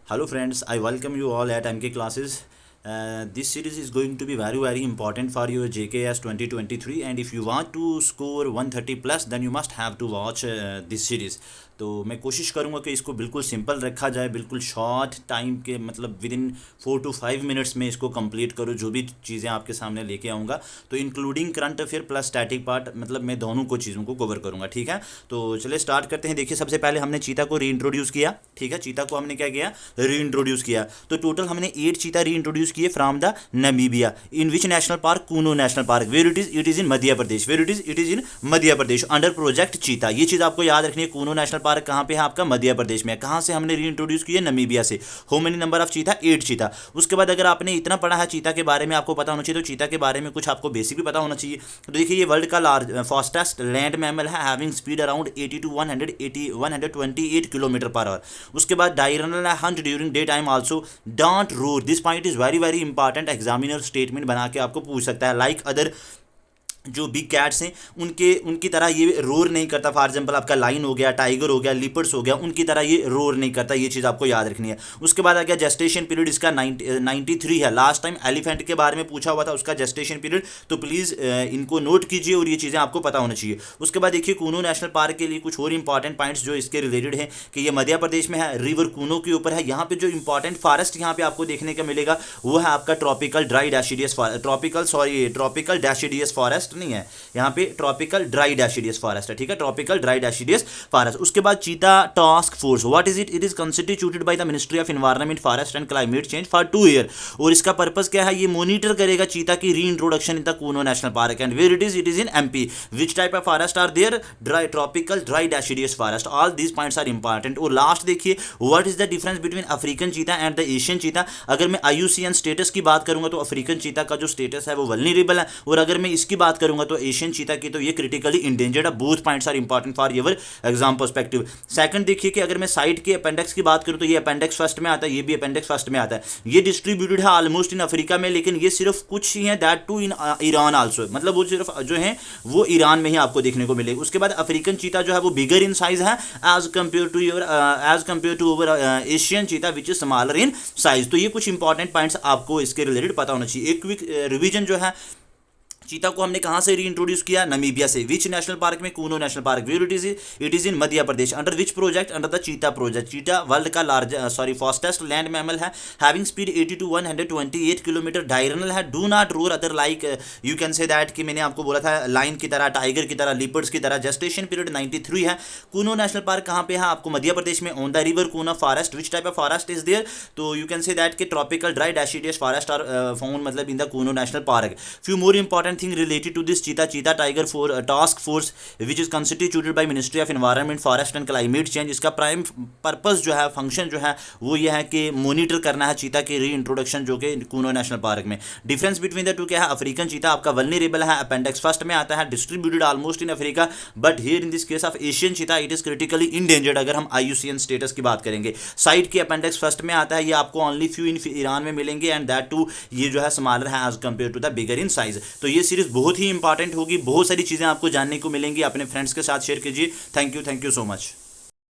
Hello friends, I welcome you all at MK classes. This series is going to be very important for your JKS 2023, and if you want to score 130 plus then you must have to watch this series. तो मैं कोशिश करूँगा कि इसको बिल्कुल simple रखा जाए, बिल्कुल शॉर्ट टाइम के मतलब विद इन 4 to 5 मिनट्स में इसको कंप्लीट करो। जो भी चीज़ें आपके सामने लेके आऊँगा तो including current affair plus static part, मतलब मैं दोनों को चीज़ों को कवर करूँगा। ठीक है, तो चलिए स्टार्ट करते हैं। देखिए, सबसे पहले हमने चीता को री इंट्रोड्यूस किया। ठीक है, चीता को हमने क्या किया, री इंट्रोड्यूस किया। तो टोटल हमने 8 चीता री इंट्रोड्यूस किए from the Namibia. In which national park? Kuno national park. Where it is in Madhya Pradesh. Where it is in Madhya Pradesh under project cheetah. ये चीज़ आपको याद रखनी है। कूनो नेशनल पार्क कहाँ पे है आपका? मध्य प्रदेश में। कहाँ से हमने री इंट्रोड्यूस किया? नमीबिया से। हाउ मेनी नंबर ऑफ चीता? 8 चीता। उसके बाद अगर आपने इतना पढ़ा है चीता के बारे में, आपको पता होना चाहिए, तो चीता के बारे में कुछ आपको बेसिक भी पता होना चाहिए। तो देखिए, ये वर्ल्ड का फास्टेस्ट लैंड मैमल है, having speed around 80 to 128 kilometre per hour. उसके बाद diurnal Hunt during day time also don't roar. This point is very important. Examiner statement बना के आपको पूछ सकता है। लाइक अदर जो बिग कैट्स हैं उनकी तरह ये रोर नहीं करता। फॉर एग्जांपल आपका लाइन हो गया, टाइगर हो गया, लिपर्ड्स हो गया, उनकी तरह ये रोर नहीं करता। ये चीज़ आपको याद रखनी है। उसके बाद आ गया जेस्टेशन पीरियड, इसका 93 है। लास्ट टाइम एलिफेंट के बारे में पूछा हुआ था, उसका जेस्टेशन पीरियड, तो प्लीज़ इनको नोट कीजिए और ये चीज़ें आपको पता होना चाहिए। उसके बाद देखिए, कूनो नेशनल पार्क के लिए कुछ और इंपॉर्टेंट पॉइंट्स जो इसके रिलेटेड हैं कि ये मध्य प्रदेश में है, रिवर कूनो के ऊपर है। यहाँ पे जो इंपॉर्टेंट फॉरेस्ट यहाँ पे आपको देखने का मिलेगा वो है आपका ट्रॉपिकल डैशिडियस फॉरेस्ट नहीं है, यहाँ पे ट्रॉपिकल ड्राई डैशिडियस फॉरेस्ट है। ठीक है, ट्रॉपिकल ड्राई डैशिडियस फॉरेस्ट। उसके बाद चीता task force, what is it? It is constituted by the ministry of environment, forest and climate change for 2 year. और इसका पर्पस क्या है? ये मॉनिटर करेगा चीता की reintroduction in the Kuno national park. And where it is in MP. Which type of forest are there? Dry tropical dry deciduous forest. All these points are important. और last देखिए, what is the difference between African cheetah and the Asian cheetah. अगर मैं IUCN status की बात करूंगा तो African cheetah का जो स्टेटस है वो वल्नरेबल है, और अगर मैं इसकी बात करूंगा तो एशियन चीता की तो ये क्रिटिकली इंडेंजर्ड है। Both points are important for your exam perspective. Second देखिए कि अगर मैं साइड के अपेंडिक्स की बात करूं तो ये अपेंडिक्स फर्स्ट में आता है, ये भी अपेंडिक्स फर्स्ट में आता है। ये डिस्ट्रीब्यूटेड है ऑलमोस्ट इन अफ्रीका में, लेकिन ये सिर्फ कुछ ही है, that too in Iran also, मतलब वो सिर्फ जो है वो ईरान में ही आपको देखने को मिलेगा। उसके बाद अफ्रीकन चीता जो है वो बिगर इन साइज है as compared to over Asian cheetah which is smaller in size. तो ये कुछ इंपॉर्टेंट पॉइंट्स आपको इसके रिलेटेड पता होना चाहिए। एक क्विक रिवीजन जो है, चीता को हमने कहां से री इंट्रोड्यूस किया? नमीबिया से। विच नेशनल पार्क में? Kuno national park. Where it is in Madhya Pradesh. Under which project? Under the cheetah project. चीता वर्ल्ड का फास्टेस्ट लैंड मैमल है, having speed 80 to 128 kilometre. Diurnal है, do not roar other like you can say that कि मैंने आपको बोला था line की तरह, टाइगर की तरह, लिपर्ड्स की तरह। जेस्टेशन पीरियड 93 है। कूनो नेशनल पार्क कहां पे है? आपको मध्य प्रदेश में, on the river Kuno forest. Which type of forest is there? तो यू कैन से दैट कि tropical dry deciduous forest are found, मतलब in the Kuno national park. Few more important thing related to this cheetah tiger task force which is constituted by ministry of environment, forest and climate change. इसका prime purpose जो है, function जो है वो ये है कि मॉनिटर करना है चीता की री इंट्रोडक्शन जो कि कूनो नेशनल पार्क में। डिफरेंस बिटवीन द टू क्या है? अफ्रीकन चीता आपका वल्नरेबल है, अपेंडिक्स फर्स्ट में आता है, distributed almost in Africa, but here in this case of Asian चीता इट इज क्रिटिकली इंडेंजर्ड अगर हम IUCN स्टेटस की बात करेंगे। साइड की अपेंडिक्स फर्स्ट में आता है, ये आपको ओनली फ्यू इन ईरान में मिलेंगे, एंड दैट टू ये जो है स्मॉलर है as compared to the bigger in size. तो ये सीरीज बहुत ही इंपॉर्टेंट होगी, बहुत सारी चीज़ें आपको जानने को मिलेंगी। अपने फ्रेंड्स के साथ शेयर कीजिए। Thank you so much.